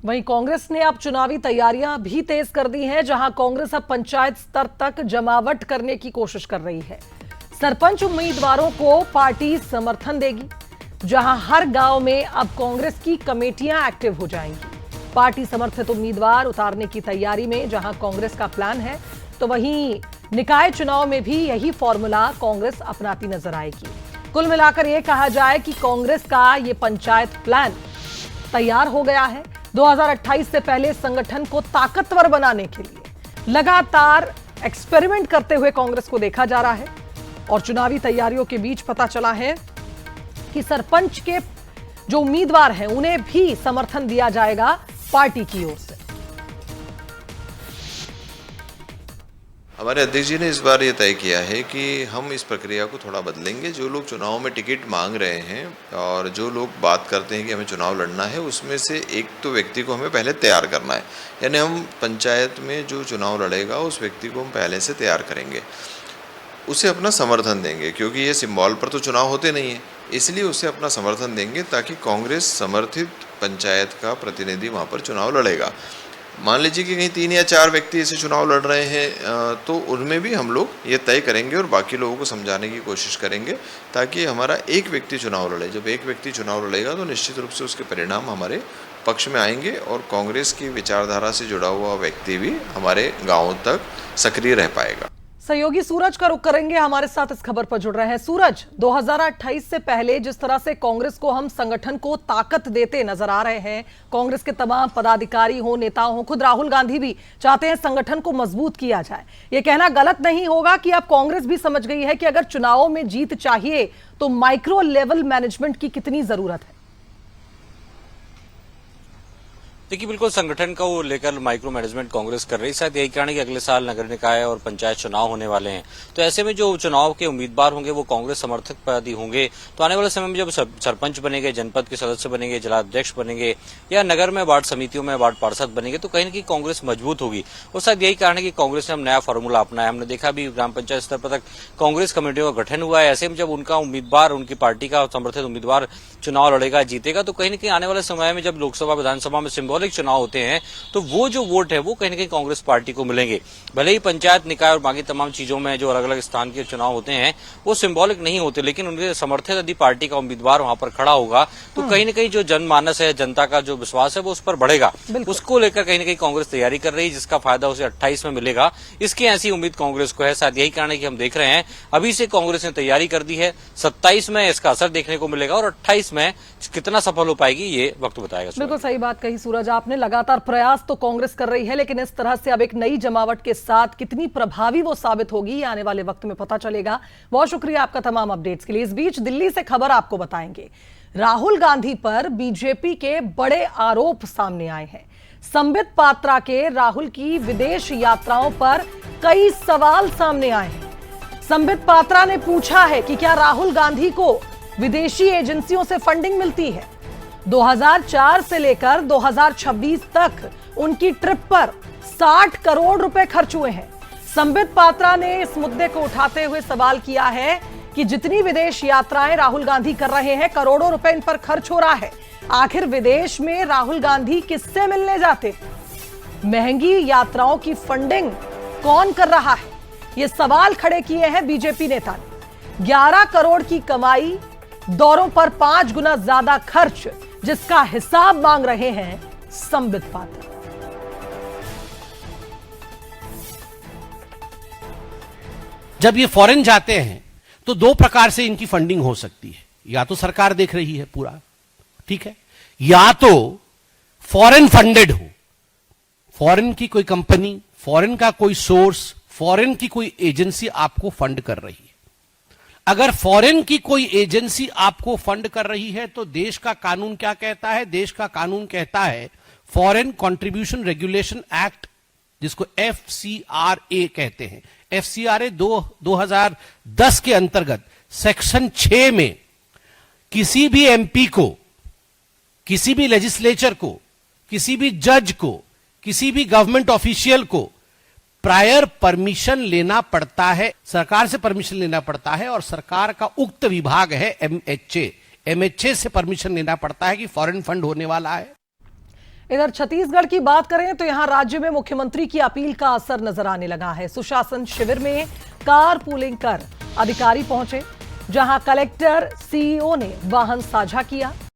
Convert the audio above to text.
वहीं कांग्रेस ने अब चुनावी तैयारियां भी तेज कर दी हैं, जहां कांग्रेस अब पंचायत स्तर तक जमावट करने की कोशिश कर रही है। सरपंच उम्मीदवारों को पार्टी समर्थन देगी, जहां हर गांव में अब कांग्रेस की कमेटियां एक्टिव हो जाएंगी। पार्टी समर्थित उम्मीदवार उतारने की तैयारी में जहां कांग्रेस का प्लान है, तो वहीं निकाय चुनाव में भी यही फॉर्मूला कांग्रेस अपनाती नजर आएगी। कुल मिलाकर यह कहा जाए कि कांग्रेस का यह पंचायत प्लान तैयार हो गया है। 2028 से पहले संगठन को ताकतवर बनाने के लिए लगातार एक्सपेरिमेंट करते हुए कांग्रेस को देखा जा रहा है और चुनावी तैयारियों के बीच पता चला है कि सरपंच के जो उम्मीदवार हैं उन्हें भी समर्थन दिया जाएगा पार्टी की ओर से। हमारे अध्यक्ष जी ने इस बार ये तय किया है कि हम इस प्रक्रिया को थोड़ा बदलेंगे। जो लोग चुनाव में टिकट मांग रहे हैं और जो लोग बात करते हैं कि हमें चुनाव लड़ना है, उसमें से एक तो व्यक्ति को हमें पहले तैयार करना है। यानी हम पंचायत में जो चुनाव लड़ेगा उस व्यक्ति को हम पहले से तैयार करेंगे, उसे अपना समर्थन देंगे, क्योंकि ये सिंबल पर तो चुनाव होते नहीं है, इसलिए उसे अपना समर्थन देंगे ताकि कांग्रेस समर्थित पंचायत का प्रतिनिधि वहाँ पर चुनाव लड़ेगा। मान लीजिए कि कहीं 3 या 4 व्यक्ति ऐसे चुनाव लड़ रहे हैं, तो उनमें भी हम लोग ये तय करेंगे और बाकी लोगों को समझाने की कोशिश करेंगे ताकि हमारा एक व्यक्ति चुनाव लड़े। जब एक व्यक्ति चुनाव लड़ेगा तो निश्चित रूप से उसके परिणाम हमारे पक्ष में आएंगे और कांग्रेस की विचारधारा से जुड़ा हुआ व्यक्ति भी हमारे गाँव तक सक्रिय रह पाएगा। सहयोगी सूरज का रुख करेंगे, हमारे साथ इस खबर पर जुड़ रहे हैं। सूरज, 2028 से पहले जिस तरह से कांग्रेस को हम संगठन को ताकत देते नजर आ रहे हैं, कांग्रेस के तमाम पदाधिकारी हो, नेता हो, खुद राहुल गांधी भी चाहते हैं संगठन को मजबूत किया जाए। यह कहना गलत नहीं होगा कि अब कांग्रेस भी समझ गई है कि अगर चुनावों में जीत चाहिए तो माइक्रो लेवल मैनेजमेंट की कितनी जरूरत है। देखिए, बिल्कुल संगठन को लेकर माइक्रो मैनेजमेंट कांग्रेस कर रही है। शायद यही कारण है कि अगले साल नगर निकाय और पंचायत चुनाव होने वाले हैं, तो ऐसे में जो चुनाव के उम्मीदवार होंगे वो कांग्रेस समर्थक पदाधिकारी होंगे। तो आने वाले समय में जब सरपंच बनेंगे, जनपद के सदस्य बनेंगे, जिलाध्यक्ष बनेंगे या नगर में वार्ड समितियों में वार्ड पार्षद बनेंगे, तो कहीं न कहीं कांग्रेस मजबूत होगी। और शायद यही कारण है कि कांग्रेस ने हम नया फार्मूला अपनाया। हमने देखा भी ग्राम पंचायत स्तर पर तक कांग्रेस कमेटियों का गठन हुआ है। ऐसे में जब उनका उम्मीदवार, उनकी पार्टी का समर्थित उम्मीदवार चुनाव लड़ेगा, जीतेगा, तो कहीं न कहीं आने वाले समय में जब लोकसभा विधानसभा में सिंबॉलिक चुनाव होते हैं तो वो जो वोट है वो कहीं न कहीं कांग्रेस पार्टी को मिलेंगे। भले ही पंचायत, निकाय और बाकी तमाम चीजों में जो अलग अलग स्थान के चुनाव होते हैं वो सिंबॉलिक नहीं होते, लेकिन उनके समर्थित यदि पार्टी का उम्मीदवार वहां पर खड़ा होगा तो कहीं न कहीं जो जनमानस है, जनता का जो विश्वास है वो उस पर बढ़ेगा। उसको लेकर कहीं न कहीं कांग्रेस तैयारी कर रही है, जिसका फायदा उसे 28 में मिलेगा। इसकी ऐसी उम्मीद कांग्रेस को है। शायद यही कारण है कि हम देख रहे हैं अभी से कांग्रेस ने तैयारी कर दी है। 27 में इसका असर देखने को मिलेगा और 28 में कितना सफल हो पाएगी ये वक्त बताएगा। बिल्कुल सही बात कही सूरज आपने। लगातार प्रयास तो कांग्रेस कर रही है, लेकिन इस तरह से अब एक नई जमावट के साथ कितनी प्रभावी वो साबित होगी ये आने वाले वक्त में पता चलेगा। बहुत शुक्रिया आपका तमाम अपडेट्स के लिए। इस बीच दिल्ली से खबर आपको बताएंगे। राहुल गांधी पर बीजेपी के बड़े आरोप सामने आए हैं। संबित पात्रा के राहुल की विदेश यात्राओं पर कई सवाल सामने आए हैं। संबित पात्रा ने पूछा है कि क्या राहुल गांधी को विदेशी एजेंसियों से फंडिंग मिलती है। 2004 से लेकर 2026 तक उनकी ट्रिप पर 60 करोड़ रुपए खर्च हुए हैं। संबित पात्रा ने इस मुद्दे को उठाते हुए सवाल किया है कि जितनी विदेश यात्राएं राहुल गांधी कर रहे हैं, करोड़ों रुपए इन पर खर्च हो रहा है। आखिर विदेश में राहुल गांधी किससे मिलने जाते? महंगी यात्राओं की फंडिंग कौन कर रहा है? ये सवाल खड़े किए हैं बीजेपी नेता ने। 11 करोड़ की कमाई, दौरों पर 5 गुना ज्यादा खर्च, जिसका हिसाब मांग रहे हैं संबित पात्रा। जब ये फॉरेन जाते हैं तो 2 प्रकार से इनकी फंडिंग हो सकती है। या तो सरकार देख रही है पूरा, ठीक है, या तो फॉरेन फंडेड हो, फॉरेन की कोई कंपनी, फॉरेन का कोई सोर्स, फॉरेन की कोई एजेंसी आपको फंड कर रही है। अगर फॉरेन की कोई एजेंसी आपको फंड कर रही है तो देश का कानून क्या कहता है? देश का कानून कहता है फॉरेन कंट्रीब्यूशन रेगुलेशन एक्ट, जिसको FCRA कहते हैं। FCRA 2010 के अंतर्गत सेक्शन 6 में किसी भी MP को, किसी भी लेजिस्लेचर को, किसी भी जज को, किसी भी गवर्नमेंट ऑफिशियल को प्रायर परमिशन लेना पड़ता है, सरकार से परमिशन लेना पड़ता है। और सरकार का उक्त विभाग है MHA से परमिशन लेना पड़ता है कि फॉरेन फंड होने वाला है। इधर छत्तीसगढ़ की बात करें तो यहां राज्य में मुख्यमंत्री की अपील का असर नजर आने लगा है। सुशासन शिविर में कार पूलिंग कर अधिकारी पहुंचे, जहां कलेक्टर, सीईओ ने वाहन साझा किया।